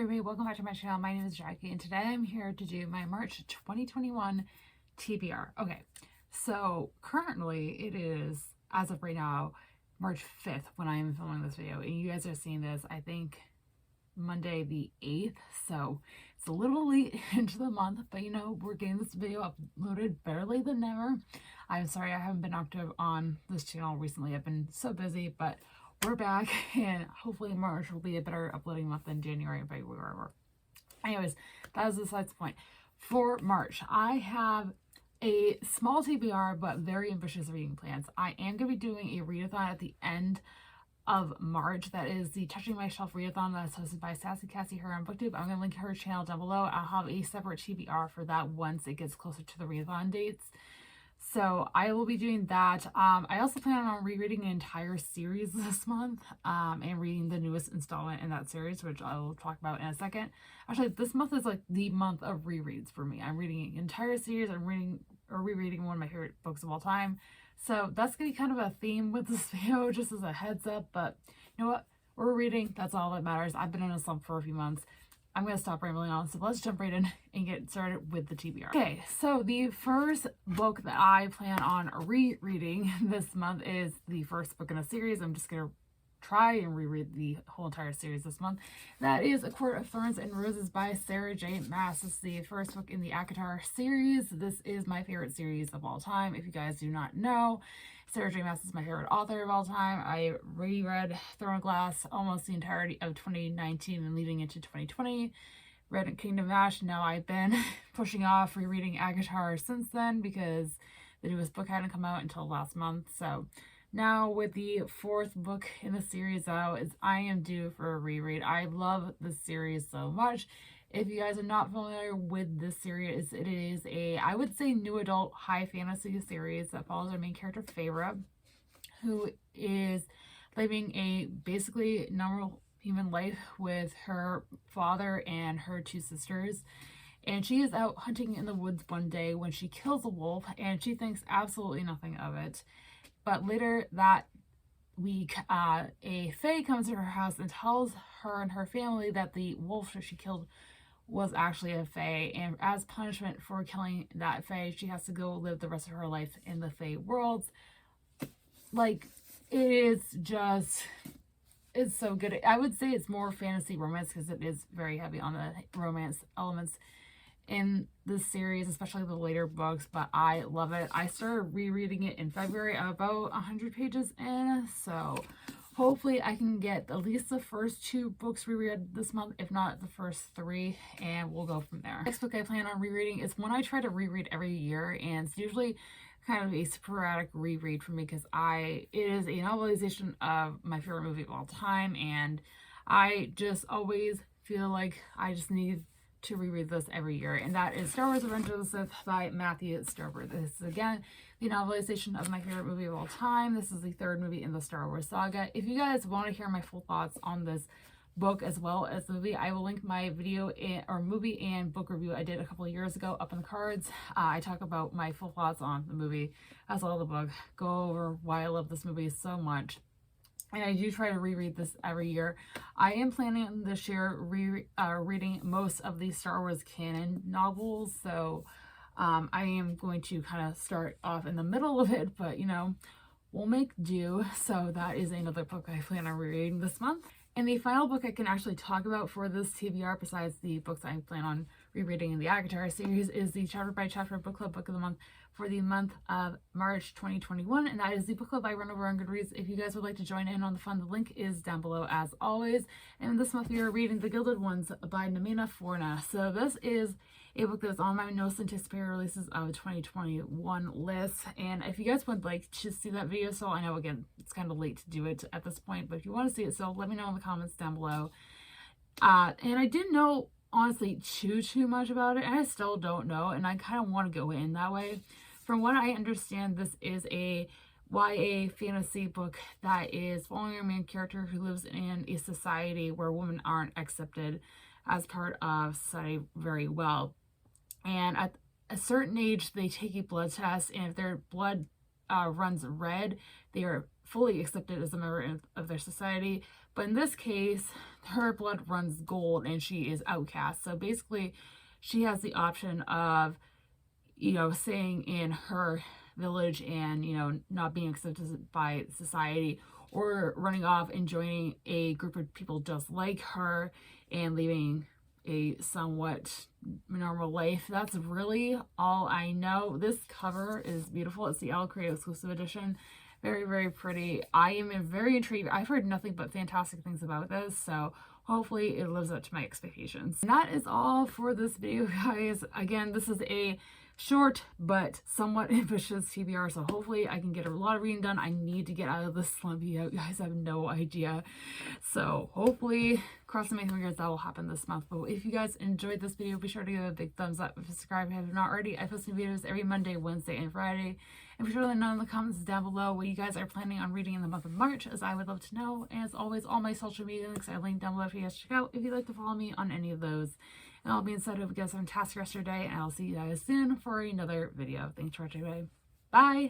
Everybody, welcome back to my channel. My name is Jackie, and today I'm here to do my March 2021 TBR. Okay, so currently it is, as of right now, March 5th when I am filming this video, and you guys are seeing this, I think, Monday the 8th, so it's a little late into the month, but you know, we're getting this video uploaded better late than never. I'm sorry I haven't been active on this channel recently. I've been so busy, but we're back, and hopefully March will be a better uploading month than January and February. Anyways, that is besides the point. For March, I have a small TBR, but very ambitious reading plans. I am going to be doing a readathon at the end of March. That is the Touching My Shelf readathon that's hosted by Sassy Cassie here on BookTube. I'm going to link her channel down below. I'll have a separate TBR for that once it gets closer to the readathon dates. So I will be doing that. I also plan on rereading an entire series this month and reading the newest installment in that series, which I will talk about in a second. Actually, this month is like the month of rereads for me. I'm reading an entire series. I'm reading or rereading one of my favorite books of all time. So that's going to be kind of a theme with this video, just as a heads up. But you know what? We're reading. That's all that matters. I've been in a slump for a few months. I'm going to stop rambling on, so let's jump right in and get started with the TBR. Okay, so the first book that I plan on rereading this month is the first book in a series. I'm just going to try and reread the whole entire series this month. That is A Court of Thorns and Roses by Sarah J. Maas. This is the first book in the ACOTAR series. This is my favorite series of all time. If you guys do not know, Sarah J. Maas is my favorite author of all time. I reread Throne Glass almost the entirety of 2019 and leading into 2020. Read Kingdom Ash. Now I've been pushing off rereading ACOTAR since then because the newest book hadn't come out until last month. So now with the fourth book in the series out, I am due for a reread. I love this series so much. If you guys are not familiar with this series, it is a, I would say, new adult high fantasy series that follows our main character, Feyre, who is living a basically normal human life with her father and her two sisters. And she is out hunting in the woods one day when she kills a wolf, and she thinks absolutely nothing of it. But later that week, a fae comes to her house and tells her and her family that the wolf that she killed was actually a fae, and as punishment for killing that fae, she has to go live the rest of her life in the fae worlds. Like, it is just, it's so good. I would say it's more fantasy romance because it is very heavy on the romance elements in this series, especially the later books, but I love it. I started rereading it in February. I'm about 100 pages in, so hopefully I can get at least the first two books reread this month, if not the first three, and we'll go from there. Next book I plan on rereading is one I try to reread every year, and it's usually kind of a sporadic reread for me because it is a novelization of my favorite movie of all time, and I just always feel like I just need to reread this every year, and that is Star Wars Avengers of the Sith by Matthew Stover. This is, again, the novelization of my favorite movie of all time. This is the third movie in the Star Wars saga. If you guys want to hear my full thoughts on this book as well as the movie, I will link my video or movie and book review I did a couple of years ago up in the cards. I talk about my full thoughts on the movie as well as the book, go over why I love this movie so much. And I do try to reread this every year. I am planning on this year reading most of the Star Wars canon novels. So I am going to kind of start off in the middle of it, but you know, we'll make do. So that is another book I plan on rereading this month. And the final book I can actually talk about for this TBR, besides the books I plan on rereading in the ACOTAR series, is the Chapter by Chapter Book Club Book of the Month for the month of March 2021, and that is the book club I run over on Goodreads. If you guys would like to join in on the fun, the link is down below as always. And this month we are reading The Gilded Ones by Namina Forna. So this is a book that's on my most anticipated releases of 2021 list, and if you guys would like to see that video, so I know again it's kind of late to do it at this point, but if you want to see it, so let me know in the comments down below. And I didn't know honestly too much about it, and I still don't know, and I kind of want to go in that way. From what I understand, this is a YA fantasy book that is following a main character who lives in a society where women aren't accepted as part of society very well. And at a certain age, they take a blood test, and if their blood runs red, they are fully accepted as a member of their society. But in this case, her blood runs gold and she is outcast. So basically, she has the option of, staying in her village and, not being accepted by society, or running off and joining a group of people just like her and living a somewhat normal life. That's really all I know. This cover is beautiful. It's the Owl Creative Exclusive Edition. Very, very pretty. I am very intrigued. I've heard nothing but fantastic things about this, so hopefully it lives up to my expectations. And that is all for this video, guys. Again, this is a short but somewhat ambitious TBR, so hopefully I can get a lot of reading done. I need to get out of this slump. You guys have no idea. So hopefully, crossing my fingers, that will happen this month. But if you guys enjoyed this video, be sure to give it a big thumbs up. If you subscribe if you have not already, I post new videos every Monday, Wednesday, and Friday. And be sure to let me know in the comments down below what you guys are planning on reading in the month of March, as I would love to know. And as always, all my social media links are linked down below for you guys to check out if you'd like to follow me on any of those. And all being said, I hope you guys have a fantastic rest of your day, and I'll see you guys soon for another video. Thanks for watching. Bye.